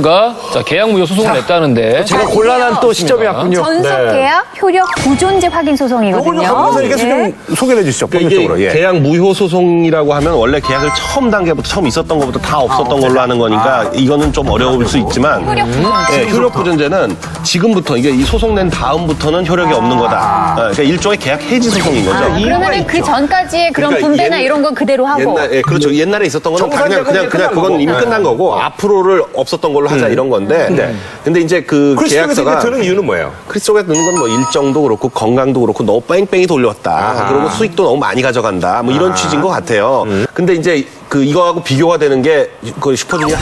가 계약 무효 소송을 냈다는데 제가 곤란한 또 시점이 왔군요. 전속 계약 효력 부존재 확인 소송이거든요. 이걸 강 변호사님께서 좀 소개해 주시죠. 그러니까 이게 계약 무효 소송이라고 하면 원래 계약을 처음 단계부터 처음 있었던 것부터 다 없었던 걸로 하는 거니까 이거는 좀 어려울 수 있지만 효력 부존재는 지금부터 이게 이 소송 낸 다음부터는 효력이 없는 거다. 그러니까 일종의 계약 해지 소송인 거죠. 그러면 그 전까지의 그런 그러니까 분배나 이런 건 그대로 하고. 그렇죠. 옛날에 있었던 거는 그냥 그건 이미 끝난 거고 앞으로를 없었던 걸로 하자 이런 건데. 근데 이제 그 계약서가 드는 이유는 뭐예요? 크리스 쪽에 드는 건 뭐 일정도 그렇고 건강도 그렇고 너무 뺑뺑이 돌렸다. 그리고 수익도 너무 많이 가져간다. 뭐 이런 취지인 것 같아요. 근데 이제 그 이거하고 비교가 되는 게 그 슈퍼주니어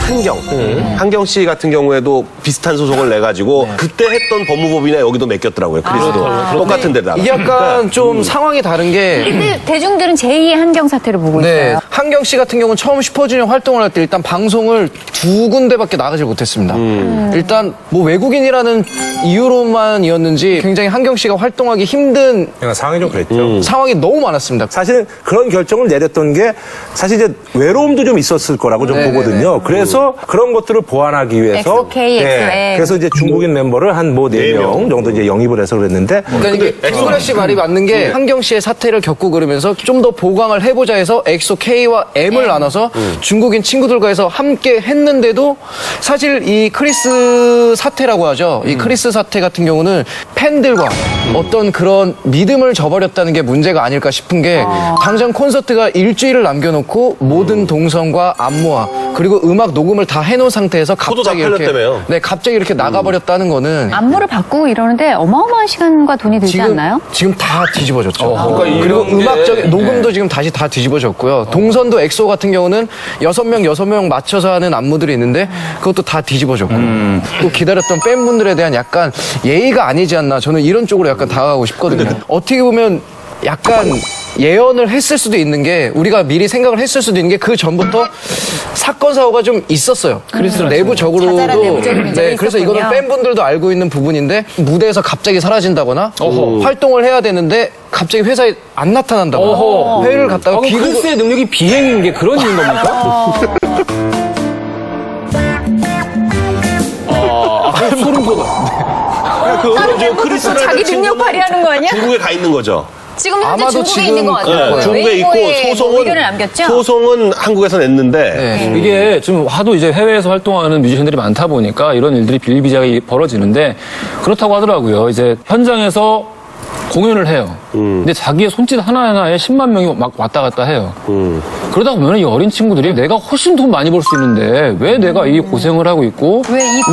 한경 씨 같은 경우에도 비슷한 소송을 내 가지고 그때 했던 법무법인에 여기도 맡겼더라고요. 크리스도 똑같은 데다가. 이게 약간 좀 상황이 다른 게 근데 대중들은 제2의 한경 사태를 보고 네, 있어요. 한경 씨 같은 경우는 처음 슈퍼주니어 활동을 할 때 일단 방송을 2군데밖에 나가지 못했습니다. 일단 뭐 외국인이라는 이유로만이었는지 굉장히 한경 씨가 활동하기 힘든 상황이 좀 그랬죠. 상황이 너무 많았습니다. 사실 그런 결정을 내렸던 게 사실 이제 외로움도 좀 있었을 거라고 좀 보거든요. 그래서 그런 것들을 보완하기 위해서 XOK, XOM. 그래서 이제 중국인 멤버를 한 뭐 4명 정도 이제 영입을 해서 그랬는데 그러니까 이게 엑소라 씨 말이 맞는 게 한경 씨의 사태를 겪고 그러면서 좀 더 보강을 해보자 해서 엑소 K와 M을 나눠서 중국인 친구들과 해서 함께 했는데도 사실 이 크리스 사태라고 하죠. 이 크리스 사태 같은 경우는 팬들과 어떤 그런 믿음을 저버렸다는 게 문제가 아닐까 싶은 게 당장 콘서트가 일주일을 남겨놓고 모든 동선과 안무와 그리고 음악 녹음을 다 해놓은 상태에서 갑자기 갑자기 이렇게 나가버렸다는 거는 안무를 바꾸고 이러는데 어마어마한 시간과 돈이 들지 않나요? 지금 다 뒤집어졌죠. 그리고 음악적인 녹음도 지금 다시 다 뒤집어졌고요. 동선도 엑소 같은 경우는 6명 맞춰서 하는 안무들이 있는데 그것도 다 뒤집어졌고 또 기다렸던 팬분들에 대한 약간 예의가 아니지 않나 저는 이런 쪽으로 약간 다가가고 싶거든요. 어떻게 보면 약간 예언을 했을 수도 있는 게 우리가 미리 생각을 했을 수도 있는 게 그 전부터 사건 사고가 좀 있었어요. 내부적으로도 네, 그래서 이거는 팬분들도 알고 있는 부분인데 무대에서 갑자기 사라진다거나 활동을 해야 되는데 갑자기 회사에 안 나타난다거나 회의를 갔다가 크리스의 능력이 비행인 게 그런 이유인 겁니까? 소름 돋아. 크리스는 자기 능력 발휘하는 거 아니야? 중국에 가 있는 거죠. 지금 현재 아마도 중국에 있는 것 같아요. 중국에 있고 소송은 한국에서 냈는데 이게 좀 하도 이제 해외에서 활동하는 뮤지션들이 많다 보니까 이런 일들이 비일비재하게 벌어지는데 그렇다고 하더라고요. 이제 현장에서 공연을 해요. 근데 자기의 손짓 하나하나에 10만 명이 막 왔다 갔다 해요. 그러다 보면 이 어린 친구들이 내가 훨씬 돈 많이 벌 수 있는데 왜 내가 이 고생을 하고 있고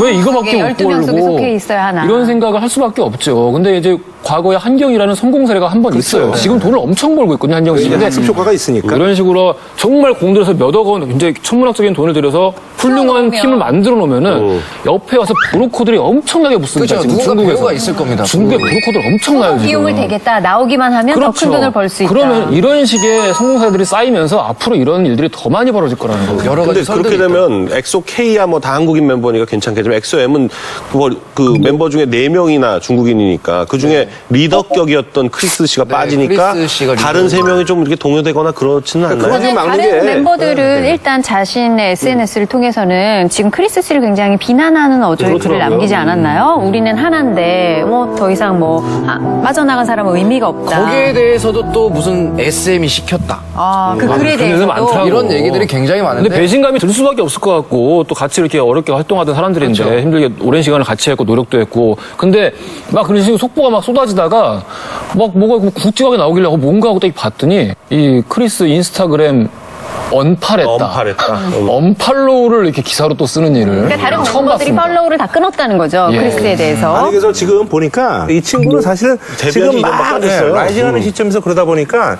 왜 이거밖에 못 벌고 이런 생각을 할 수밖에 없죠. 근데 이제 과거에 한경이라는 성공 사례가 한 번 있어요. 지금 돈을 엄청 벌고 있거든요, 한경 씨. 근데 학습 효과가 있으니까. 이런 식으로 정말 공들여서 몇억 원, 굉장히 천문학적인 돈을 들여서 훌륭한 팀을 만들어 놓으면은 옆에 와서 브로커들이 엄청나게 붙습니다. 그렇죠. 지금 누군가 중국에서. 배우가 있을 겁니다. 중국의 브로커들 엄청나요, 지금. 비용을 대겠다. 나오기만 하면 더 큰 돈을 벌 수 있다. 그러면 이런 식의 성공사들이 쌓이면서 앞으로 이런 일들이 더 많이 벌어질 거라는 거예요. 여러 가지 근데 그렇게 되면 엑소 K야 뭐 다 한국인 멤버니까 괜찮겠지만 엑소 M은 그 멤버 중에 4명이나 중국인이니까 그 중에 리더격이었던 크리스 씨가 빠지니까 크리스 씨가 다른 3명이 좀 이렇게 동요되거나 그렇지는 않나요? 다른 멤버들은 일단 자신의 SNS를 통해서는 지금 크리스 씨를 굉장히 비난하는 어조의 글을 남기지 않았나요? 우리는 하나인데 뭐 더 이상 뭐 빠져나간 사람은 의미가 없다. 거기에 대해서도 또 무슨 SM이 시켰다. 그 글에 대해서도 많더라고. 이런 얘기들이 굉장히 많은데 근데 배신감이 들 수밖에 없을 것 같고 또 같이 이렇게 어렵게 활동하던 사람들인데 그렇죠. 힘들게 오랜 시간을 같이 했고 노력도 했고 근데 막 그런 식으로 속보가 막 쏟아지다가 막 뭐가 굵직하게 나오길래 뭔가 하고 딱 봤더니 이 크리스 인스타그램 언팔했다. 언팔로우를 이렇게 기사로 또 쓰는 일을 그러니까 다른 처음 멤버들이 봤습니다. 팔로우를 다 끊었다는 거죠. 크리스에 대해서. 아니 그래서 지금 보니까 이 친구는 사실은 지금 막 라이징하는 시점에서 그러다 보니까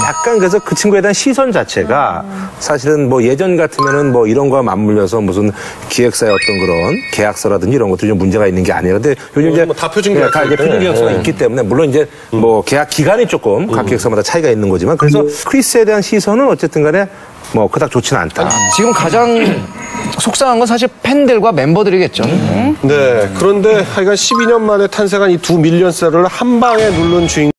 약간 그래서 그 친구에 대한 시선 자체가 사실은 뭐 예전 같으면은 뭐 이런 거와 맞물려서 무슨 기획사의 어떤 그런 계약서라든지 이런 것들이 좀 문제가 있는 게 아니라 근데 요즘 이제 다 표준 계약서 이제 표준 계약서가 있기 때문에 물론 이제 뭐 계약 기간이 조금 각 계획서마다 차이가 있는 거지만 그래서 크리스에 대한 시선은 어쨌든 간에 뭐 그닥 좋지는 않다. 지금 가장 속상한 건 사실 팬들과 멤버들이겠죠. 네. 그런데 하여간 12년 만에 탄생한 이 2 밀리언 셀러를 한 방에 누른 주인공